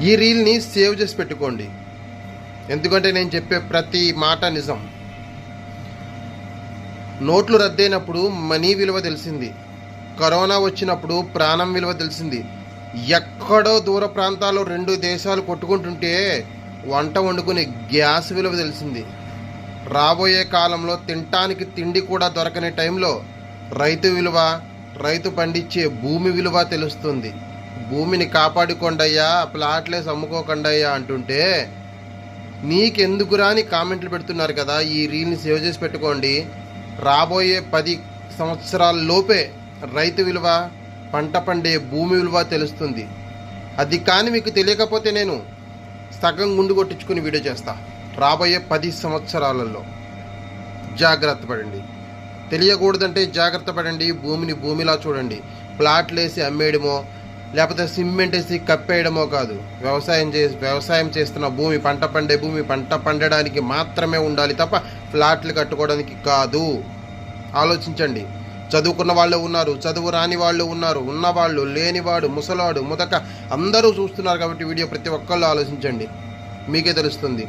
ఈ రీల్ని సేవ్ చేసి పెట్టుకోండి, ఎందుకంటే నేను చెప్పే ప్రతి మాట నిజం. నోట్లు రద్దయినప్పుడు మనీ విలువ తెలిసింది, కరోనా వచ్చినప్పుడు ప్రాణం విలువ తెలిసింది, ఎక్కడో దూర ప్రాంతాల్లో 2 దేశాలు కొట్టుకుంటుంటే వంట వండుకునే గ్యాస్ విలువ తెలిసింది. రాబోయే కాలంలో తినటానికి తిండి కూడా దొరకని టైంలో రైతు విలువ, రైతు పండించే భూమి విలువ తెలుస్తుంది. భూమిని కాపాడుకోండయ్యా, ప్లాట్లేసి అమ్ముకోకండయ్యా అంటుంటే నీకెందుకు రాని కామెంట్లు పెడుతున్నారు కదా. ఈ రీల్ని సేవ్ చేసి పెట్టుకోండి. రాబోయే 10 సంవత్సరాల లోపే రైతు విలువ, పంట పండే భూమి విలువ తెలుస్తుంది. అది కానీ మీకు తెలియకపోతే నేను సగం గుండు కొట్టించుకుని వీడియో చేస్తా. రాబోయే 10 సంవత్సరాలలో జాగ్రత్త పడండి. తెలియకూడదంటే జాగ్రత్త పడండి. భూమిని భూమిలా చూడండి. ప్లాట్లు వేసి అమ్మేయడమో లేకపోతే సిమెంట్ వేసి కప్పేయడమో కాదు. వ్యవసాయం చేస్తున్న భూమి, పంట పండే భూమి పంట పండడానికి మాత్రమే ఉండాలి తప్ప ఫ్లాట్లు కట్టుకోవడానికి కాదు. ఆలోచించండి. చదువుకున్న వాళ్ళు ఉన్నారు, చదువు రాని వాళ్ళు ఉన్నారు, ఉన్నవాళ్ళు, లేనివాడు, ముసలాడు, ముదక అందరూ చూస్తున్నారు కాబట్టి వీడియో ప్రతి ఒక్కళ్ళు ఆలోచించండి, మీకే తెలుస్తుంది.